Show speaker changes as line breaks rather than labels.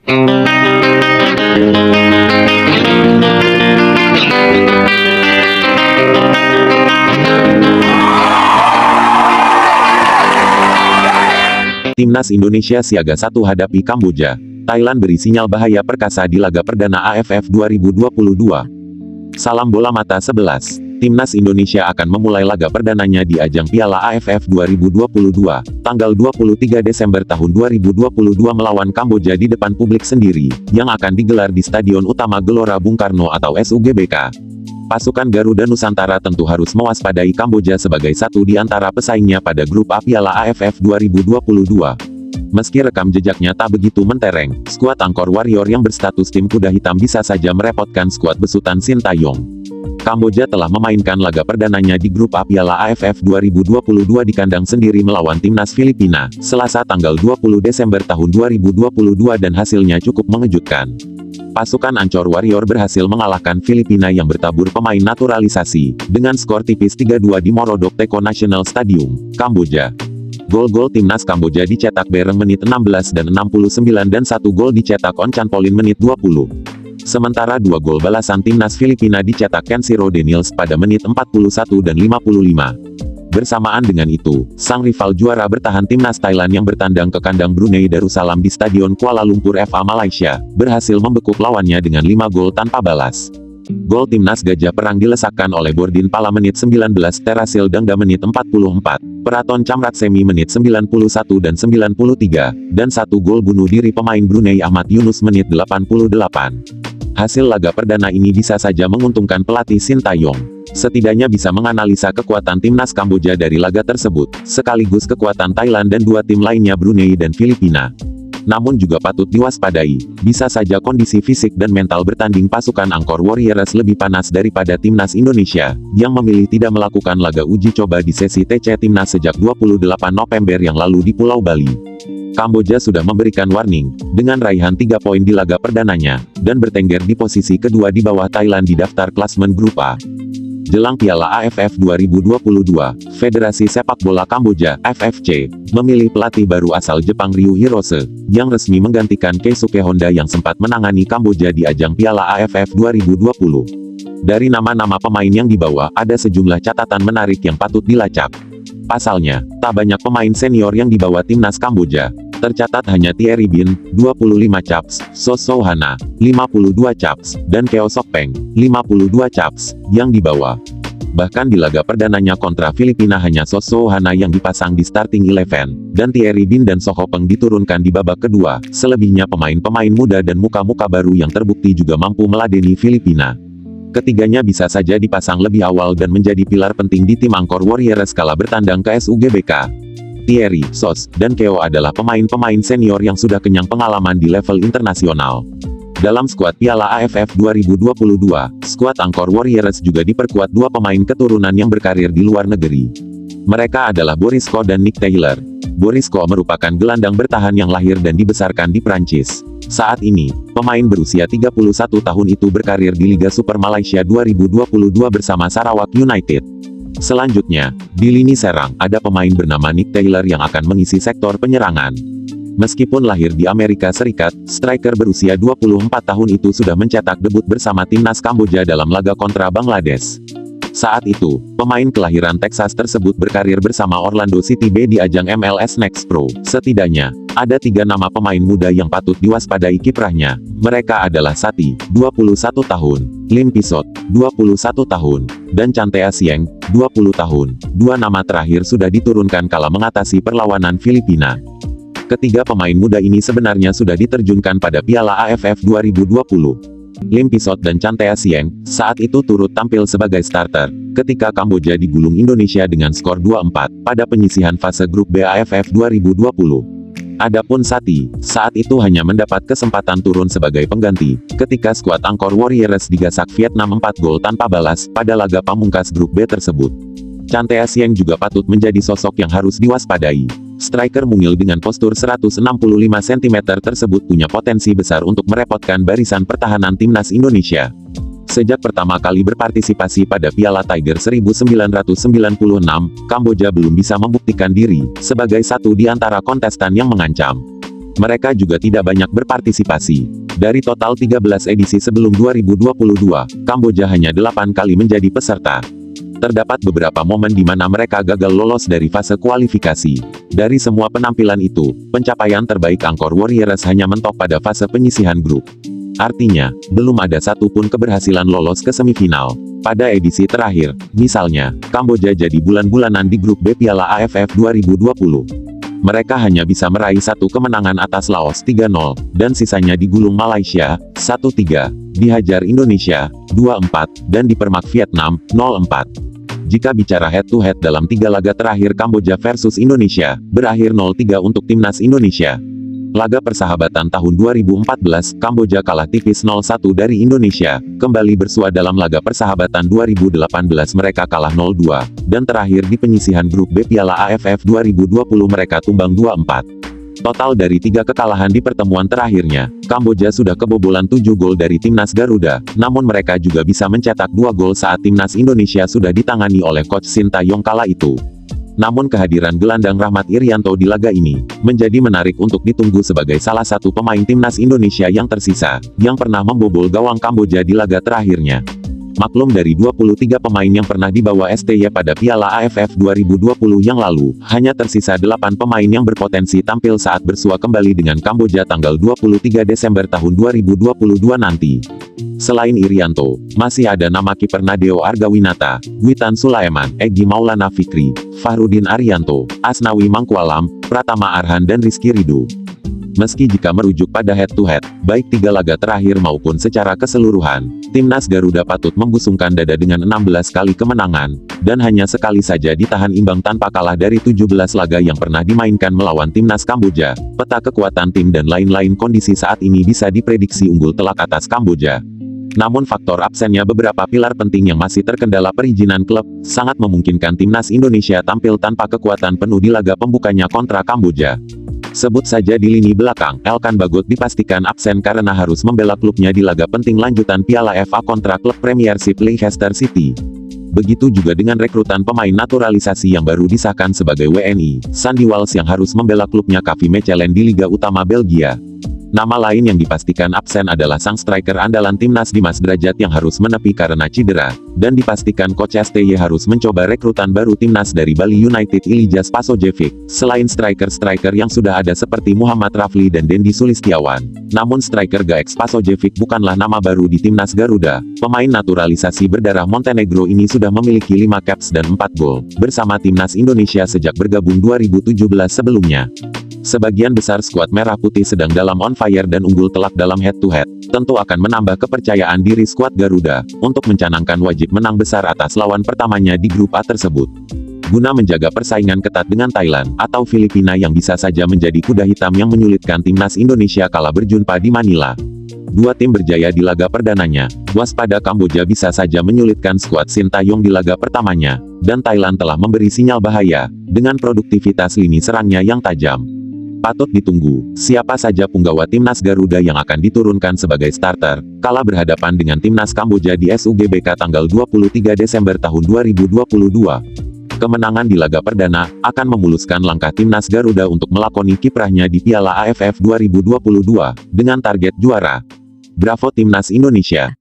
Timnas Indonesia siaga 1 hadapi Kamboja. Thailand beri sinyal bahaya perkasa di laga perdana AFF 2022. Salam bola mata 11. Timnas Indonesia akan memulai laga perdananya di ajang Piala AFF 2022, tanggal 23 Desember tahun 2022 melawan Kamboja di depan publik sendiri, yang akan digelar di Stadion Utama Gelora Bung Karno atau SUGBK. Pasukan Garuda Nusantara tentu harus mewaspadai Kamboja sebagai satu di antara pesaingnya pada grup A Piala AFF 2022. Meski rekam jejaknya tak begitu mentereng, skuad Angkor Warrior yang berstatus tim kuda hitam bisa saja merepotkan skuad besutan Sintayong. Kamboja telah memainkan laga perdananya di grup A Piala AFF 2022 di kandang sendiri melawan timnas Filipina, Selasa tanggal 20 Desember tahun 2022 dan hasilnya cukup mengejutkan. Pasukan Angkor Warrior berhasil mengalahkan Filipina yang bertabur pemain naturalisasi, dengan skor tipis 3-2 di Morodok Teko National Stadium, Kamboja. Gol-gol timnas Kamboja dicetak Bereng menit 16 dan 69 dan 1 gol dicetak Oncan Polin menit 20. Sementara 2 gol balasan timnas Filipina dicetak Kenshiro Daniels pada menit 41 dan 55. Bersamaan dengan itu, sang rival juara bertahan timnas Thailand yang bertandang ke kandang Brunei Darussalam di Stadion Kuala Lumpur FA Malaysia, berhasil membekuk lawannya dengan 5 gol tanpa balas. Gol timnas Gajah Perang dilesakkan oleh Bordin Pala menit 19, Terasil Dangda menit 44, Peraton Chamratsemi menit 91 dan 93, dan 1 gol bunuh diri pemain Brunei Ahmad Yunus menit 88. Hasil laga perdana ini bisa saja menguntungkan pelatih Sintayong. Setidaknya bisa menganalisa kekuatan timnas Kamboja dari laga tersebut, sekaligus kekuatan Thailand dan 2 tim lainnya Brunei dan Filipina. Namun juga patut diwaspadai, bisa saja kondisi fisik dan mental bertanding pasukan Angkor Warriors lebih panas daripada timnas Indonesia, yang memilih tidak melakukan laga uji coba di sesi TC Timnas sejak 28 November yang lalu di Pulau Bali. Kamboja sudah memberikan warning, dengan raihan 3 poin di laga perdananya, dan bertengger di posisi kedua di bawah Thailand di daftar klasmen grup A. Jelang Piala AFF 2022, Federasi Sepak Bola Kamboja, FFC, memilih pelatih baru asal Jepang Ryu Hirose, yang resmi menggantikan Keisuke Honda yang sempat menangani Kamboja di ajang Piala AFF 2020. Dari nama-nama pemain yang dibawa, ada sejumlah catatan menarik yang patut dilacak. Pasalnya, tak banyak pemain senior yang dibawa timnas Kamboja. Tercatat hanya Thierry Bin, 25 caps, So Souhana, 52 caps, dan Keo Sok Peng, 52 caps, yang dibawa. Bahkan di laga perdananya kontra Filipina hanya So Souhana yang dipasang di starting 11, dan Thierry Bin dan Sok Peng diturunkan di babak kedua, selebihnya pemain-pemain muda dan muka-muka baru yang terbukti juga mampu meladeni Filipina. Ketiganya bisa saja dipasang lebih awal dan menjadi pilar penting di tim Angkor Warriors kala bertandang ke SUGBK. Thierry, Sos, dan Keo adalah pemain-pemain senior yang sudah kenyang pengalaman di level internasional. Dalam skuad Piala AFF 2022, skuad Angkor Warriors juga diperkuat 2 pemain keturunan yang berkarir di luar negeri. Mereka adalah Boris Ko dan Nick Taylor. Boris Ko merupakan gelandang bertahan yang lahir dan dibesarkan di Prancis. Saat ini, pemain berusia 31 tahun itu berkarir di Liga Super Malaysia 2022 bersama Sarawak United. Selanjutnya, di lini serang, ada pemain bernama Nick Taylor yang akan mengisi sektor penyerangan. Meskipun lahir di Amerika Serikat, striker berusia 24 tahun itu sudah mencetak debut bersama timnas Kamboja dalam laga kontra Bangladesh. Saat itu, pemain kelahiran Texas tersebut berkarir bersama Orlando City B di ajang MLS Next Pro. Setidaknya, ada 3 nama pemain muda yang patut diwaspadai kiprahnya. Mereka adalah Sati, 21 tahun, Lim Pisot, 21 tahun, dan Chantea Sieng, 20 tahun. 2 nama terakhir sudah diturunkan kala mengatasi perlawanan Filipina. Ketiga pemain muda ini sebenarnya sudah diterjunkan pada Piala AFF 2020. Lim Pisot dan Chantea Sieng, saat itu turut tampil sebagai starter, ketika Kamboja digulung Indonesia dengan skor 2-4, pada penyisihan fase grup B AFF 2020. Adapun Sati, saat itu hanya mendapat kesempatan turun sebagai pengganti, ketika skuad Angkor Warriors digasak Vietnam 4 gol tanpa balas, pada laga pamungkas grup B tersebut. Chantea Sieng juga patut menjadi sosok yang harus diwaspadai. Striker mungil dengan postur 165 cm tersebut punya potensi besar untuk merepotkan barisan pertahanan timnas Indonesia. Sejak pertama kali berpartisipasi pada Piala Tiger 1996, Kamboja belum bisa membuktikan diri sebagai satu di antara kontestan yang mengancam. Mereka juga tidak banyak berpartisipasi. Dari total 13 edisi sebelum 2022, Kamboja hanya 8 kali menjadi peserta. Terdapat beberapa momen di mana mereka gagal lolos dari fase kualifikasi. Dari semua penampilan itu, pencapaian terbaik Angkor Warriors hanya mentok pada fase penyisihan grup. Artinya, belum ada satupun keberhasilan lolos ke semifinal. Pada edisi terakhir, misalnya, Kamboja jadi bulan-bulanan di grup B Piala AFF 2020. Mereka hanya bisa meraih satu kemenangan atas Laos 3-0, dan sisanya digulung Malaysia, 1-3, dihajar Indonesia, 2-4, dan dipermak Vietnam, 0-4. Jika bicara head-to-head dalam 3 laga terakhir Kamboja versus Indonesia, berakhir 0-3 untuk timnas Indonesia. Laga persahabatan tahun 2014, Kamboja kalah tipis 0-1 dari Indonesia, kembali bersua dalam laga persahabatan 2018 mereka kalah 0-2, dan terakhir di penyisihan grup B Piala AFF 2020 mereka tumbang 2-4. Total dari 3 kekalahan di pertemuan terakhirnya, Kamboja sudah kebobolan 7 gol dari timnas Garuda, namun mereka juga bisa mencetak 2 gol saat timnas Indonesia sudah ditangani oleh Coach Sintayong kala itu. Namun kehadiran gelandang Rahmat Irianto di laga ini, menjadi menarik untuk ditunggu sebagai salah satu pemain timnas Indonesia yang tersisa, yang pernah membobol gawang Kamboja di laga terakhirnya. Maklum dari 23 pemain yang pernah dibawa STY pada Piala AFF 2020 yang lalu, hanya tersisa 8 pemain yang berpotensi tampil saat bersua kembali dengan Kamboja tanggal 23 Desember tahun 2022 nanti. Selain Irianto, masih ada nama kiper Nadeo Argawinata, Witan Sulaiman, Egy Maulana Fikri, Fahrudin Arianto, Asnawi Mangkualam, Pratama Arhan dan Rizky Ridho. Meski jika merujuk pada head-to-head, baik 3 laga terakhir maupun secara keseluruhan, timnas Garuda patut membusungkan dada dengan 16 kali kemenangan, dan hanya sekali saja ditahan imbang tanpa kalah dari 17 laga yang pernah dimainkan melawan timnas Kamboja. Peta kekuatan tim dan lain-lain kondisi saat ini bisa diprediksi unggul telak atas Kamboja. Namun faktor absennya beberapa pilar penting yang masih terkendala perizinan klub, sangat memungkinkan timnas Indonesia tampil tanpa kekuatan penuh di laga pembukanya kontra Kamboja. Sebut saja di lini belakang, Elkan Bagot dipastikan absen karena harus membela klubnya di laga penting lanjutan Piala FA kontra klub Premiership Leicester City. Begitu juga dengan rekrutan pemain naturalisasi yang baru disahkan sebagai WNI, Sandy Walsh yang harus membela klubnya KV Mechelen di Liga Utama Belgia. Nama lain yang dipastikan absen adalah sang striker andalan timnas Dimas Drajat yang harus menepi karena cedera, dan dipastikan Coach STY harus mencoba rekrutan baru timnas dari Bali United Ilyas Pasojevic, selain striker-striker yang sudah ada seperti Muhammad Rafli dan Dendi Sulistiawan. Namun striker Gaex Pasojevic bukanlah nama baru di timnas Garuda. Pemain naturalisasi berdarah Montenegro ini sudah memiliki 5 caps dan 4 gol bersama timnas Indonesia sejak bergabung 2017 sebelumnya. Sebagian besar skuad merah putih sedang dalam on fire dan unggul telak dalam head-to-head, tentu akan menambah kepercayaan diri skuad Garuda, untuk mencanangkan wajib menang besar atas lawan pertamanya di grup A tersebut. Guna menjaga persaingan ketat dengan Thailand, atau Filipina yang bisa saja menjadi kuda hitam yang menyulitkan timnas Indonesia kala berjumpa di Manila. 2 tim berjaya di laga perdananya, waspada Kamboja bisa saja menyulitkan skuad Sintayong di laga pertamanya, dan Thailand telah memberi sinyal bahaya, dengan produktivitas lini serangnya yang tajam. Patut ditunggu, siapa saja punggawa timnas Garuda yang akan diturunkan sebagai starter, kala berhadapan dengan timnas Kamboja di SUGBK tanggal 23 Desember tahun 2022. Kemenangan di laga perdana, akan memuluskan langkah timnas Garuda untuk melakoni kiprahnya di Piala AFF 2022, dengan target juara. Bravo Timnas Indonesia!